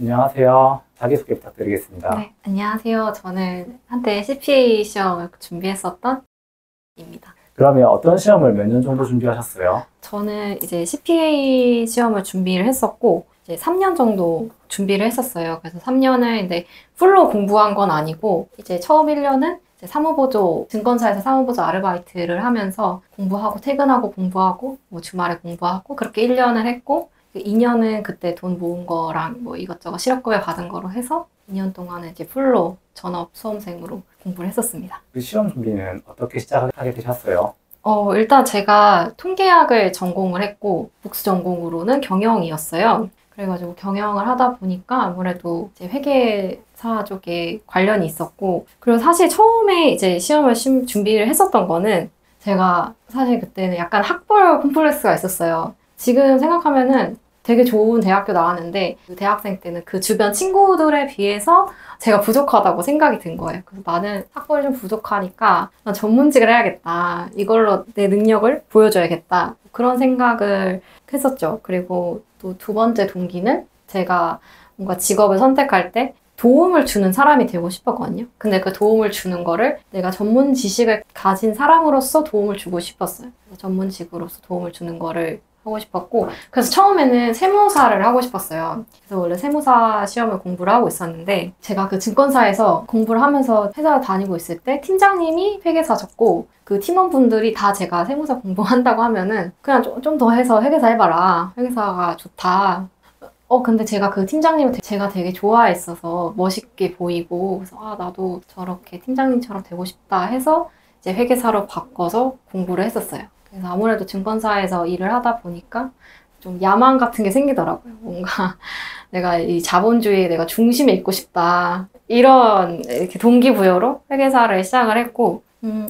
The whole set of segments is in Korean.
안녕하세요. 자기소개 부탁드리겠습니다. 네, 안녕하세요. 저는 한때 CPA 시험을 준비했었던 입니다. 그러면 어떤 시험을 몇 년 정도 준비하셨어요? 저는 이제 CPA 시험을 준비를 했었고 이제 3년 정도 준비를 했었어요. 그래서 3년을 이제 풀로 공부한 건 아니고 이제 처음 1년은 이제 사무보조 증권사에서 사무보조 아르바이트를 하면서 공부하고 퇴근하고 공부하고 뭐 주말에 공부하고 그렇게 1년을 했고 2년은 그때 돈 모은 거랑 뭐 이것저것 실업급여 받은 거로 해서 2년 동안은 이제 풀로 전업 수험생으로 공부를 했었습니다. 그 시험 준비는 어떻게 시작하게 되셨어요? 일단 제가 통계학을 전공을 했고 복수 전공으로는 경영이었어요. 그래가지고 경영을 하다 보니까 아무래도 이제 회계사 쪽에 관련이 있었고 그리고 사실 처음에 이제 시험을 준비를 했었던 거는 제가 사실 그때는 약간 학벌 콤플렉스가 있었어요. 지금 생각하면은 되게 좋은 대학교 나왔는데 그 대학생 때는 그 주변 친구들에 비해서 제가 부족하다고 생각이 든 거예요. 그래서 나는 학벌이 좀 부족하니까 난 전문직을 해야겠다. 이걸로 내 능력을 보여줘야겠다. 그런 생각을 했었죠. 그리고 또 두 번째 동기는 제가 뭔가 직업을 선택할 때 도움을 주는 사람이 되고 싶었거든요. 근데 그 도움을 주는 거를 내가 전문 지식을 가진 사람으로서 도움을 주고 싶었어요. 전문직으로서 도움을 주는 거를 하고 싶었고 그래서 처음에는 세무사를 하고 싶었어요. 그래서 원래 세무사 시험을 공부를 하고 있었는데 제가 그 증권사에서 공부를 하면서 회사를 다니고 있을 때 팀장님이 회계사셨고 그 팀원분들이 다 제가 세무사 공부한다고 하면은 그냥 좀 더 해서 회계사 해봐라. 회계사가 좋다. 근데 제가 그 팀장님을 제가 되게 좋아했어서 멋있게 보이고 그래서 나도 저렇게 팀장님처럼 되고 싶다 해서 이제 회계사로 바꿔서 공부를 했었어요. 그래서 아무래도 증권사에서 일을 하다 보니까 좀 야망 같은 게 생기더라고요. 뭔가 내가 이 자본주의에 내가 중심에 있고 싶다. 이런 이렇게 동기부여로 회계사를 시작을 했고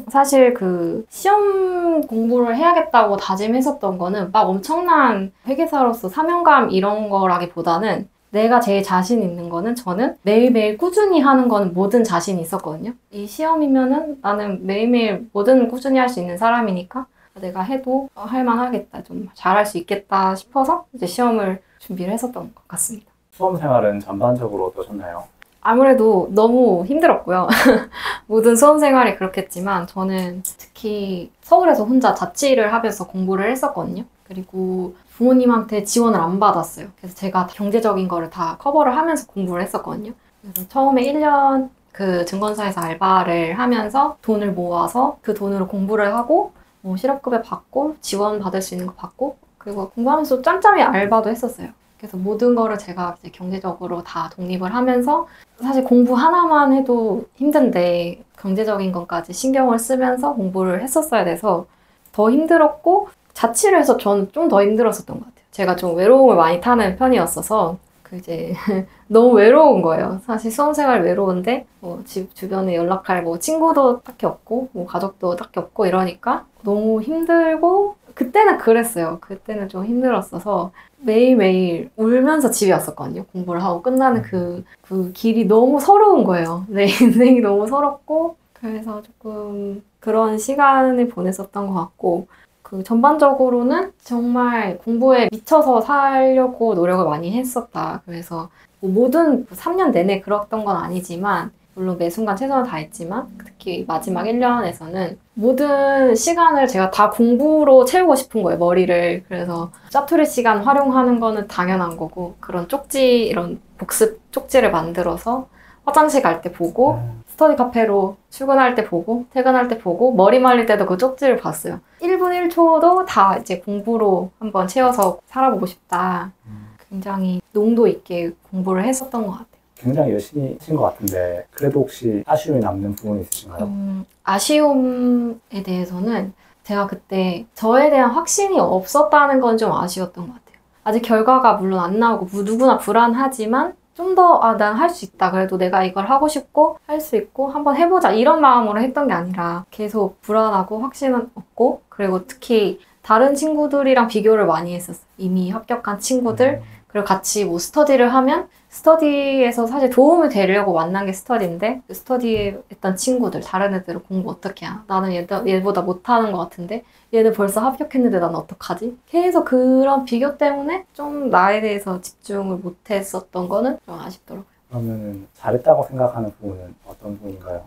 사실 그 시험 공부를 해야겠다고 다짐했었던 거는 막 엄청난 회계사로서 사명감 이런 거라기보다는 내가 제일 자신 있는 거는 저는 매일매일 꾸준히 하는 거는 뭐든 자신이 있었거든요. 이 시험이면은 나는 매일매일 뭐든 꾸준히 할 수 있는 사람이니까 내가 해도 할만하겠다, 좀 잘할 수 있겠다 싶어서 이제 시험을 준비를 했었던 것 같습니다. 수험 생활은 전반적으로 어떠셨나요? 아무래도 너무 힘들었고요. 모든 수험 생활이 그렇겠지만 저는 특히 서울에서 혼자 자취를 하면서 공부를 했었거든요. 그리고 부모님한테 지원을 안 받았어요. 그래서 제가 경제적인 거를 다 커버를 하면서 공부를 했었거든요. 그래서 처음에 1년 그 증권사에서 알바를 하면서 돈을 모아서 그 돈으로 공부를 하고 뭐 실업급여 받고 지원 받을 수 있는 거 받고 그리고 공부하면서 짬짬이 알바도 했었어요. 그래서 모든 거를 제가 이제 경제적으로 다 독립을 하면서 사실 공부 하나만 해도 힘든데 경제적인 것까지 신경을 쓰면서 공부를 했었어야 돼서 더 힘들었고 자취를 해서 저는 좀 더 힘들었었던 것 같아요. 제가 좀 외로움을 많이 타는 편이었어서 이제 너무 외로운 거예요. 사실 수험생활 외로운데 뭐 집 주변에 연락할 뭐 친구도 딱히 없고 뭐 가족도 딱히 없고 이러니까 너무 힘들고 그때는 그랬어요. 그때는 좀 힘들었어서 매일매일 울면서 집에 왔었거든요. 공부를 하고 끝나는 그 길이 너무 서러운 거예요. 내 인생이 너무 서럽고 그래서 조금 그런 시간을 보냈었던 것 같고 그 전반적으로는 정말 공부에 미쳐서 살려고 노력을 많이 했었다. 그래서 뭐 모든 3년 내내 그랬던 건 아니지만 물론 매 순간 최선을 다했지만 특히 마지막 1년에서는 모든 시간을 제가 다 공부로 채우고 싶은 거예요, 머리를. 그래서 짜투리 시간 활용하는 거는 당연한 거고 그런 쪽지, 이런 복습 쪽지를 만들어서 화장실 갈 때 보고 스터디 카페로 출근할 때 보고 퇴근할 때 보고 머리 말릴 때도 그 쪽지를 봤어요. 1분 1초도 다 이제 공부로 한번 채워서 살아보고 싶다. 굉장히 농도 있게 공부를 했었던 것 같아요. 굉장히 열심히 하신 것 같은데 그래도 혹시 아쉬움이 남는 부분이 있으신가요? 아쉬움에 대해서는 제가 그때 저에 대한 확신이 없었다는 건 좀 아쉬웠던 것 같아요. 아직 결과가 물론 안 나오고 누구나 불안하지만 좀 더 난 할 수 있다. 그래도 내가 이걸 하고 싶고 할 수 있고 한번 해보자 이런 마음으로 했던 게 아니라 계속 불안하고 확신은 없고 그리고 특히 다른 친구들이랑 비교를 많이 했었어요. 이미 합격한 친구들 그리고 같이 뭐 스터디를 하면 스터디에서 사실 도움이 되려고 만난 게 스터디인데 그 스터디에 했던 친구들, 다른 애들은 공부 어떻게 해? 나는 얘보다 못하는 것 같은데 얘는 벌써 합격했는데 나는 어떡하지? 계속 그런 비교 때문에 좀 나에 대해서 집중을 못했었던 거는 좀 아쉽더라고요. 그러면 잘했다고 생각하는 부분은 어떤 부분인가요?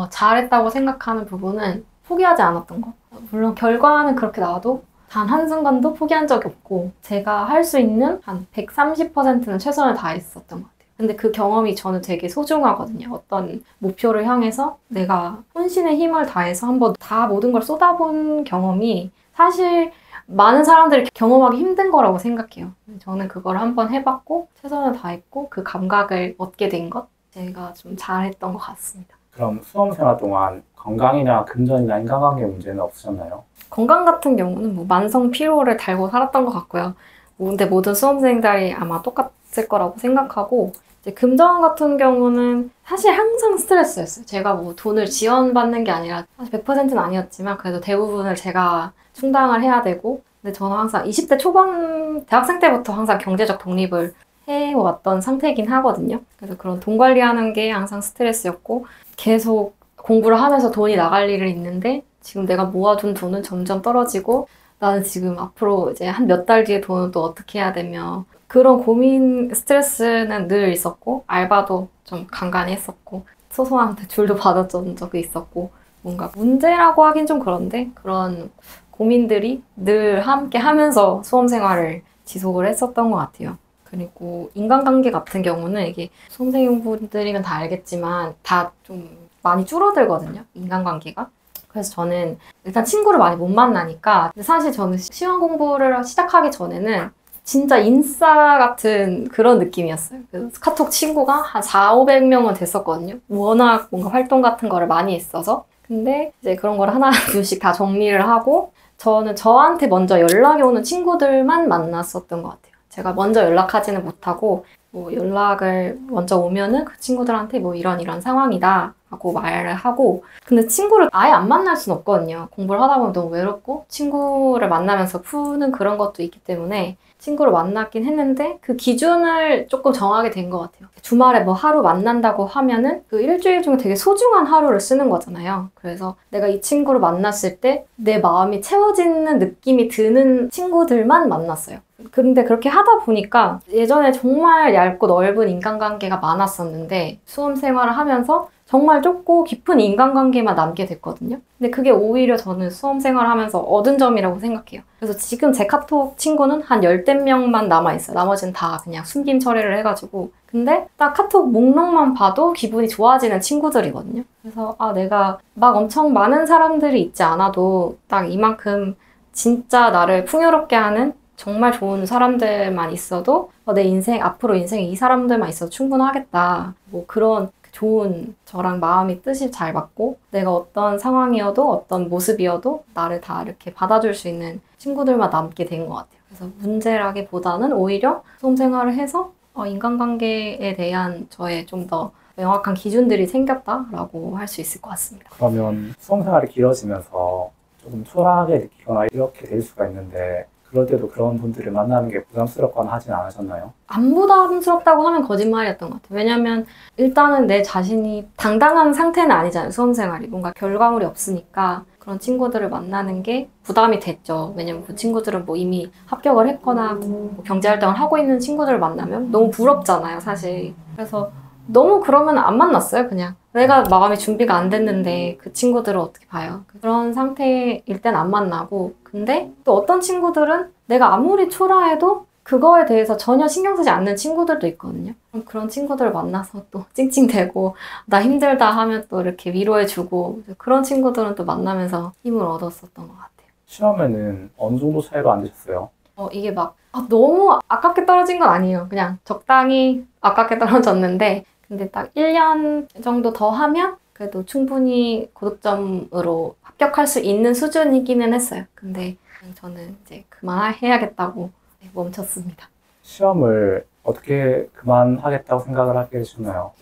잘했다고 생각하는 부분은 포기하지 않았던 거. 물론 결과는 그렇게 나와도 단 한순간도 포기한 적이 없고 제가 할 수 있는 한 130%는 최선을 다했었던 것 같아요. 근데 그 경험이 저는 되게 소중하거든요. 어떤 목표를 향해서 내가 혼신의 힘을 다해서 한번 다 모든 걸 쏟아본 경험이 사실 많은 사람들이 경험하기 힘든 거라고 생각해요. 저는 그걸 한번 해봤고 최선을 다했고 그 감각을 얻게 된 것, 제가 좀 잘했던 것 같습니다. 그럼 수험생활 동안 건강이나 금전이나 인간관계 문제는 없으셨나요? 건강 같은 경우는 뭐 만성 피로를 달고 살았던 것 같고요. 근데 모든 수험생들이 아마 똑같을 거라고 생각하고 이제 금전 같은 경우는 사실 항상 스트레스였어요. 제가 뭐 돈을 지원받는 게 아니라 사실 100%는 아니었지만 그래도 대부분을 제가 충당을 해야 되고 근데 저는 항상 20대 초반 대학생 때부터 항상 경제적 독립을 해왔던 상태이긴 하거든요. 그래서 그런 돈 관리하는 게 항상 스트레스였고 계속 공부를 하면서 돈이 나갈 일을 있는데 지금 내가 모아둔 돈은 점점 떨어지고 나는 지금 앞으로 이제 한 몇 달 뒤에 돈은 또 어떻게 해야 되며 그런 고민, 스트레스는 늘 있었고 알바도 좀 간간히 했었고 소소한 대출도 받았던 적이 있었고 뭔가 문제라고 하긴 좀 그런데 그런 고민들이 늘 함께 하면서 수험 생활을 지속을 했었던 것 같아요. 그리고 인간관계 같은 경우는 이게 수험생분들이면 다 알겠지만 다 좀 많이 줄어들거든요. 인간관계가. 그래서 저는 일단 친구를 많이 못 만나니까 근데 사실 저는 시험 공부를 시작하기 전에는 진짜 인싸 같은 그런 느낌이었어요. 그래서 카톡 친구가 한 400~500명은 됐었거든요. 워낙 뭔가 활동 같은 거를 많이 했어서. 근데 이제 그런 걸 하나 둘씩 다 정리를 하고 저는 저한테 먼저 연락이 오는 친구들만 만났었던 것 같아요. 제가 먼저 연락하지는 못하고 뭐 연락을 먼저 오면은 그 친구들한테 뭐 이런 상황이다 하고 말을 하고 근데 친구를 아예 안 만날 순 없거든요. 공부를 하다 보면 너무 외롭고 친구를 만나면서 푸는 그런 것도 있기 때문에 친구를 만났긴 했는데 그 기준을 조금 정하게 된 것 같아요. 주말에 뭐 하루 만난다고 하면은 그 일주일 중에 되게 소중한 하루를 쓰는 거잖아요. 그래서 내가 이 친구를 만났을 때 내 마음이 채워지는 느낌이 드는 친구들만 만났어요. 근데 그렇게 하다 보니까 예전에 정말 얇고 넓은 인간관계가 많았었는데 수험 생활을 하면서 정말 좁고 깊은 인간관계만 남게 됐거든요. 근데 그게 오히려 저는 수험 생활을 하면서 얻은 점이라고 생각해요. 그래서 지금 제 카톡 친구는 한 10~0명만 남아있어요. 나머지는 다 그냥 숨김 처리를 해가지고. 근데 딱 카톡 목록만 봐도 기분이 좋아지는 친구들이거든요. 그래서 내가 막 엄청 많은 사람들이 있지 않아도 딱 이만큼 진짜 나를 풍요롭게 하는 정말 좋은 사람들만 있어도 내 인생, 앞으로 인생에 이 사람들만 있어도 충분하겠다. 뭐 그런 좋은 저랑 마음이 뜻이 잘 맞고 내가 어떤 상황이어도 어떤 모습이어도 나를 다 이렇게 받아줄 수 있는 친구들만 남게 된 것 같아요. 그래서 문제라기보다는 오히려 수험 생활을 해서 인간관계에 대한 저의 좀 더 명확한 기준들이 생겼다라고 할 수 있을 것 같습니다. 그러면 수험 생활이 길어지면서 조금 초라하게 느끼거나 이렇게 될 수가 있는데 그럴 때도 그런 분들을 만나는 게 부담스럽거나 하진 않으셨나요? 안 부담스럽다고 하면 거짓말이었던 것 같아요. 왜냐면 일단은 내 자신이 당당한 상태는 아니잖아요. 수험생활이. 뭔가 결과물이 없으니까 그런 친구들을 만나는 게 부담이 됐죠. 왜냐면 그 친구들은 뭐 이미 합격을 했거나 뭐 경제활동을 하고 있는 친구들을 만나면 너무 부럽잖아요, 사실. 그래서 너무 그러면 안 만났어요, 그냥. 내가 마음의 준비가 안 됐는데 그 친구들을 어떻게 봐요? 그런 상태일 땐 안 만나고 근데 또 어떤 친구들은 내가 아무리 초라해도 그거에 대해서 전혀 신경 쓰지 않는 친구들도 있거든요. 그럼 그런 친구들을 만나서 또 찡찡대고 나 힘들다 하면 또 이렇게 위로해주고 그런 친구들은 또 만나면서 힘을 얻었었던 것 같아요. 시험에는 어느 정도 차이가 안 되셨어요? 이게 막 너무 아깝게 떨어진 건 아니에요. 그냥 적당히 아깝게 떨어졌는데 근데 딱 1년 정도 더 하면 그래도 충분히 고득점으로 합격할 수 있는 수준이기는 했어요. 근데 저는 이제 그만해야겠다고 멈췄습니다. 시험을 어떻게 그만하겠다고 생각을 하게 되셨나요?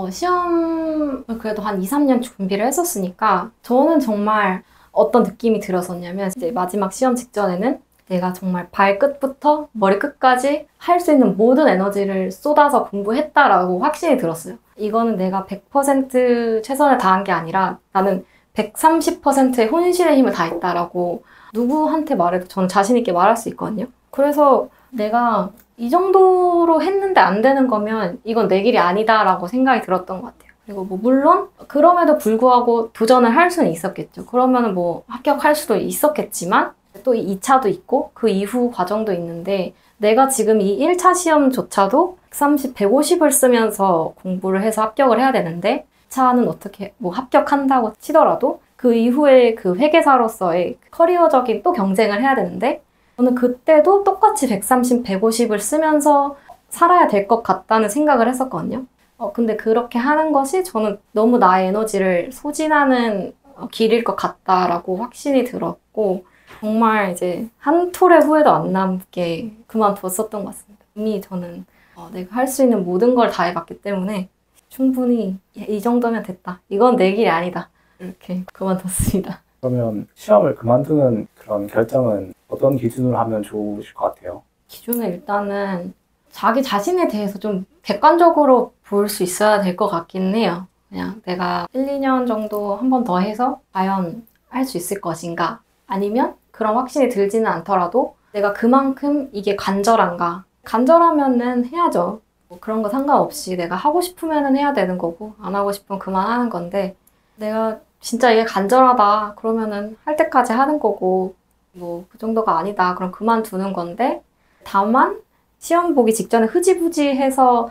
시험을 그래도 한 2~3년 준비를 했었으니까 저는 정말 어떤 느낌이 들었었냐면 이제 마지막 시험 직전에는 내가 정말 발끝부터 머리끝까지 할 수 있는 모든 에너지를 쏟아서 공부했다라고 확신이 들었어요. 이거는 내가 100% 최선을 다한 게 아니라 나는 130%의 혼신의 힘을 다했다라고 누구한테 말해도 저는 자신 있게 말할 수 있거든요. 그래서 내가 이 정도로 했는데 안 되는 거면 이건 내 길이 아니다라고 생각이 들었던 것 같아요. 그리고 뭐 물론 그럼에도 불구하고 도전을 할 수는 있었겠죠. 그러면 뭐 합격할 수도 있었겠지만 또 2차도 있고 그 이후 과정도 있는데 내가 지금 이 1차 시험조차도 130, 150을 쓰면서 공부를 해서 합격을 해야 되는데 차는 어떻게 뭐 합격한다고 치더라도 그 이후에 그 회계사로서의 커리어적인 또 경쟁을 해야 되는데 저는 그때도 똑같이 130, 150을 쓰면서 살아야 될 것 같다는 생각을 했었거든요. 근데 그렇게 하는 것이 저는 너무 나의 에너지를 소진하는 길일 것 같다라고 확신이 들었고 정말 이제 한 톨의 후회도 안 남게 그만뒀었던 것 같습니다. 이미 저는 내가 할 수 있는 모든 걸 다 해봤기 때문에 충분히 이 정도면 됐다. 이건 내 길이 아니다. 이렇게 그만뒀습니다. 그러면 시험을 그만두는 그런 결정은 어떤 기준으로 하면 좋으실 것 같아요? 기준은 일단은 자기 자신에 대해서 좀 객관적으로 볼 수 있어야 될 것 같긴 해요. 그냥 내가 1, 2년 정도 한 번 더 해서 과연 할 수 있을 것인가? 아니면 그런 확신이 들지는 않더라도 내가 그만큼 이게 간절한가? 간절하면은 해야죠. 뭐 그런 거 상관없이 내가 하고 싶으면은 해야 되는 거고 안 하고 싶으면 그만하는 건데 내가 진짜 이게 간절하다 그러면은 할 때까지 하는 거고 뭐 그 정도가 아니다 그럼 그만두는 건데 다만 시험 보기 직전에 흐지부지해서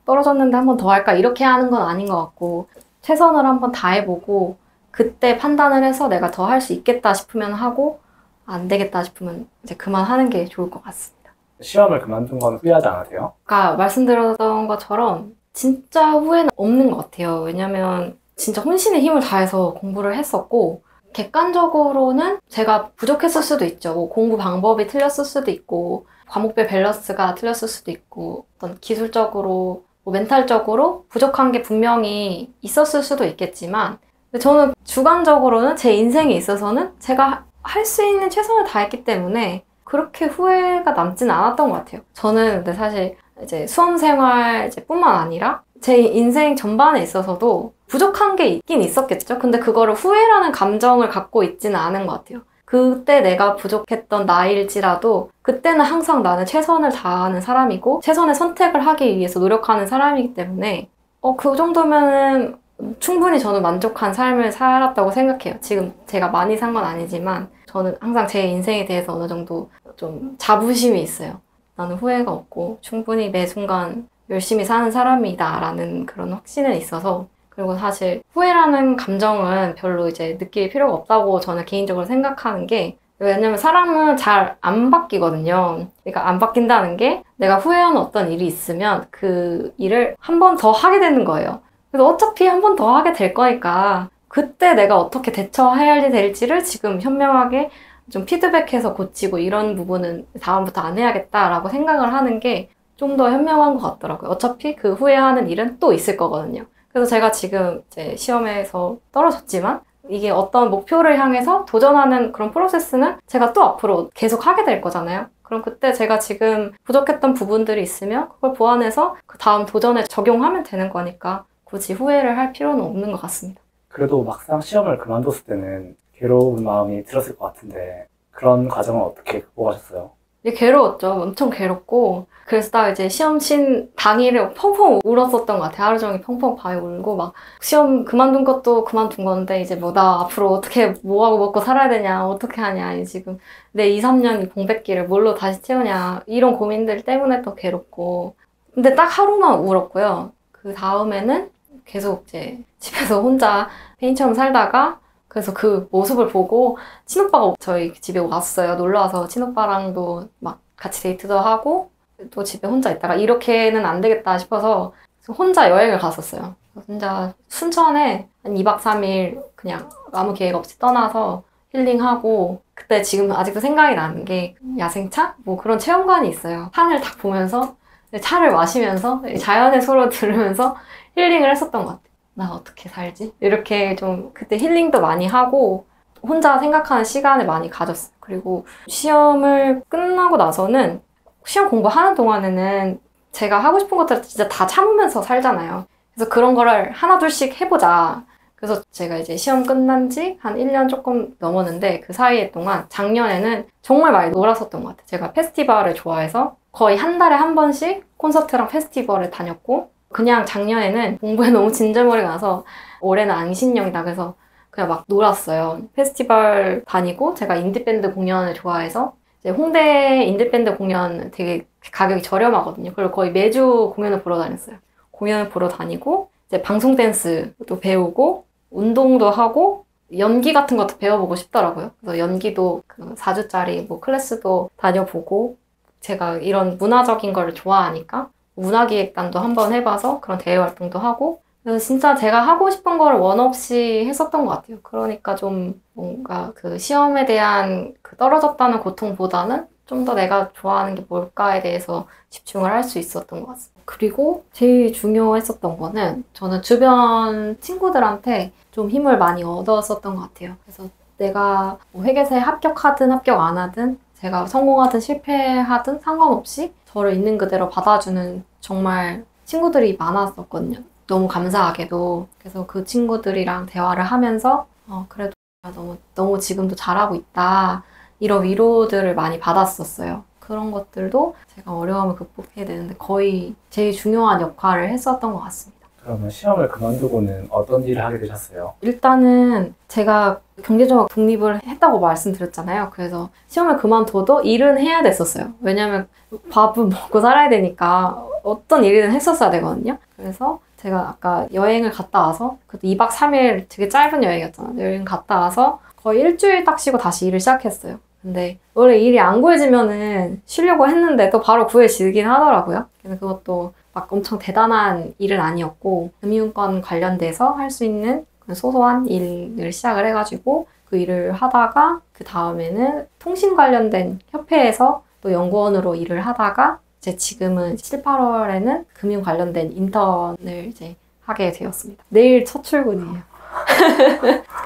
떨어졌는데 한 번 더 할까 이렇게 하는 건 아닌 것 같고 최선을 한번 다해보고 그때 판단을 해서 내가 더 할 수 있겠다 싶으면 하고 안 되겠다 싶으면 이제 그만하는 게 좋을 것 같습니다. 시험을 그만둔 건 후회하지 않으세요? 아까 말씀드렸던 것처럼 진짜 후회는 없는 것 같아요. 왜냐면 진짜 혼신의 힘을 다해서 공부를 했었고 객관적으로는 제가 부족했을 수도 있죠. 뭐 공부 방법이 틀렸을 수도 있고 과목별 밸런스가 틀렸을 수도 있고 어떤 기술적으로 뭐 멘탈적으로 부족한 게 분명히 있었을 수도 있겠지만 근데 저는 주관적으로는 제 인생에 있어서는 제가 할 수 있는 최선을 다했기 때문에 그렇게 후회가 남진 않았던 것 같아요. 저는 근데 사실 이제 수험생활 뿐만 아니라 제 인생 전반에 있어서도 부족한 게 있긴 있었겠죠. 근데 그거를 후회라는 감정을 갖고 있지는 않은 것 같아요. 그때 내가 부족했던 나일지라도 그때는 항상 나는 최선을 다하는 사람이고 최선의 선택을 하기 위해서 노력하는 사람이기 때문에 그 정도면은 충분히 저는 만족한 삶을 살았다고 생각해요. 지금 제가 많이 산 건 아니지만 저는 항상 제 인생에 대해서 어느 정도 좀 자부심이 있어요. 나는 후회가 없고 충분히 매 순간 열심히 사는 사람이다 라는 그런 확신은 있어서 그리고 사실 후회라는 감정은 별로 이제 느낄 필요가 없다고 저는 개인적으로 생각하는 게 왜냐면 사람은 잘 안 바뀌거든요. 그러니까 안 바뀐다는 게 내가 후회하는 어떤 일이 있으면 그 일을 한 번 더 하게 되는 거예요. 그래서 어차피 한 번 더 하게 될 거니까 그때 내가 어떻게 대처해야 될지를 지금 현명하게 좀 피드백해서 고치고 이런 부분은 다음부터 안 해야겠다라고 생각을 하는 게 좀 더 현명한 것 같더라고요. 어차피 그 후회하는 일은 또 있을 거거든요. 그래서 제가 지금 이제 시험에서 떨어졌지만 이게 어떤 목표를 향해서 도전하는 그런 프로세스는 제가 또 앞으로 계속 하게 될 거잖아요. 그럼 그때 제가 지금 부족했던 부분들이 있으면 그걸 보완해서 그 다음 도전에 적용하면 되는 거니까 굳이 후회를 할 필요는 없는 것 같습니다. 그래도 막상 시험을 그만뒀을 때는 괴로운 마음이 들었을 것 같은데 그런 과정은 어떻게 극복하셨어요? 괴로웠죠. 엄청 괴롭고 그래서 딱 이제 시험 친 당일에 펑펑 울었었던 것 같아요. 하루 종일 펑펑 밤에 울고 막 시험 그만둔 것도 그만둔 건데 이제 뭐 나 앞으로 어떻게 뭐하고 먹고 살아야 되냐 어떻게 하냐 지금 내 2, 3년 이 공백기를 뭘로 다시 채우냐 이런 고민들 때문에 또 괴롭고 근데 딱 하루만 울었고요. 그 다음에는 계속 이제 집에서 혼자 페인처럼 살다가 그래서 그 모습을 보고 친오빠가 저희 집에 왔어요. 놀러와서 친오빠랑도 막 같이 데이트도 하고 또 집에 혼자 있다가 이렇게는 안 되겠다 싶어서 혼자 여행을 갔었어요. 혼자 순천에 한 2박 3일 그냥 아무 계획 없이 떠나서 힐링하고 그때 지금 아직도 생각이 나는 게 야생차? 뭐 그런 체험관이 있어요. 산을 딱 보면서 차를 마시면서 자연의 소리 들으면서 힐링을 했었던 것 같아요. 나 어떻게 살지? 이렇게 좀 그때 힐링도 많이 하고 혼자 생각하는 시간을 많이 가졌어요. 그리고 시험을 끝나고 나서는 시험 공부하는 동안에는 제가 하고 싶은 것들을 진짜 다 참으면서 살잖아요. 그래서 그런 거를 하나둘씩 해보자. 그래서 제가 이제 시험 끝난 지 한 1년 조금 넘었는데 그 사이에 동안 작년에는 정말 많이 놀았었던 것 같아요. 제가 페스티벌을 좋아해서 거의 한 달에 한 번씩 콘서트랑 페스티벌을 다녔고 그냥 작년에는 공부에 너무 진절머리가 나서 올해는 앙신령이다. 그래서 그냥 막 놀았어요. 페스티벌 다니고 제가 인디밴드 공연을 좋아해서 이제 홍대 인디밴드 공연 되게 가격이 저렴하거든요. 그리고 거의 매주 공연을 보러 다녔어요. 공연을 보러 다니고 이제 방송 댄스도 배우고 운동도 하고 연기 같은 것도 배워보고 싶더라고요. 그래서 연기도 그 4주짜리 뭐 클래스도 다녀보고 제가 이런 문화적인 거를 좋아하니까 문화기획단도 한번 해봐서 그런 대외 활동도 하고 그래서 진짜 제가 하고 싶은 거를 원 없이 했었던 것 같아요. 그러니까 좀 뭔가 그 시험에 대한 그 떨어졌다는 고통보다는 좀 더 내가 좋아하는 게 뭘까에 대해서 집중을 할 수 있었던 것 같습니다. 그리고 제일 중요했었던 거는 저는 주변 친구들한테 좀 힘을 많이 얻었었던 것 같아요. 그래서 내가 뭐 회계사에 합격하든 합격 안 하든 제가 성공하든 실패하든 상관없이 저를 있는 그대로 받아주는 정말 친구들이 많았었거든요. 너무 감사하게도. 그래서 그 친구들이랑 대화를 하면서 그래도 내가 너무 지금도 잘하고 있다. 이런 위로들을 많이 받았었어요. 그런 것들도 제가 어려움을 극복해야 되는데 거의 제일 중요한 역할을 했었던 것 같습니다. 그러면 시험을 그만두고는 어떤 일을 하게 되셨어요? 일단은 제가 경제적으로 독립을 했다고 말씀드렸잖아요. 그래서 시험을 그만둬도 일은 해야 됐었어요. 왜냐면 밥은 먹고 살아야 되니까 어떤 일이든 했었어야 되거든요. 그래서 제가 아까 여행을 갔다 와서 그것도 2박 3일 되게 짧은 여행이었잖아요. 여행 갔다 와서 거의 일주일 딱 쉬고 다시 일을 시작했어요. 근데 원래 일이 안 구해지면은 쉬려고 했는데 또 바로 구해지긴 하더라고요. 그래서 그것도 막 엄청 대단한 일은 아니었고 금융권 관련돼서 할 수 있는 소소한 일을 시작을 해가지고 그 일을 하다가 그 다음에는 통신 관련된 협회에서 또 연구원으로 일을 하다가 이제 지금은 7, 8월에는 금융 관련된 인턴을 이제 하게 되었습니다. 내일 첫 출근이에요.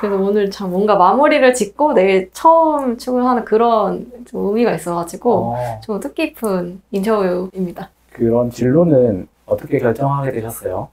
그래서 오늘 참 뭔가 마무리를 짓고 내일 처음 출근하는 그런 좀 의미가 있어가지고 좀 뜻깊은 인터뷰입니다. 그런 진로는 어떻게 결정하게 되셨어요?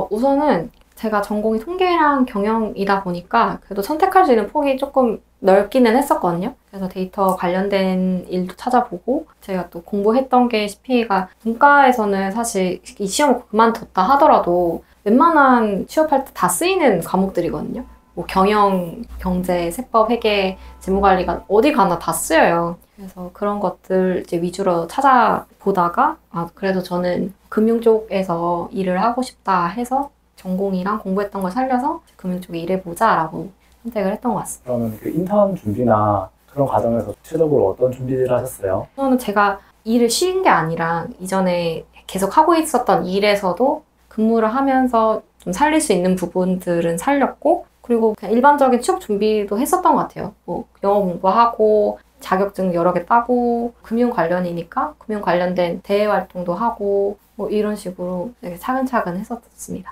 우선은 제가 전공이 통계랑 경영이다 보니까 그래도 선택할 수 있는 폭이 조금 넓기는 했었거든요. 그래서 데이터 관련된 일도 찾아보고 제가 또 공부했던 게 CPA가 문과에서는 사실 이 시험을 그만뒀다 하더라도 웬만한 취업할 때 다 쓰이는 과목들이거든요. 뭐 경영, 경제, 세법, 회계, 재무관리가 어디 가나 다 쓰여요. 그래서 그런 것들 이제 위주로 찾아보다가 그래도 저는 금융 쪽에서 일을 하고 싶다 해서 전공이랑 공부했던 걸 살려서 금융 쪽에 일해보자라고 선택을 했던 것 같습니다. 그러면 그 인턴 준비나 그런 과정에서 구체적으로 어떤 준비를 하셨어요? 저는 제가 일을 쉬는 게 아니라 이전에 계속 하고 있었던 일에서도 근무를 하면서 좀 살릴 수 있는 부분들은 살렸고 그리고 그냥 일반적인 취업 준비도 했었던 것 같아요. 뭐 영어 공부하고 자격증 여러 개 따고 금융 관련이니까 금융 관련된 대외 활동도 하고 뭐 이런 식으로 되게 차근차근 했었습니다.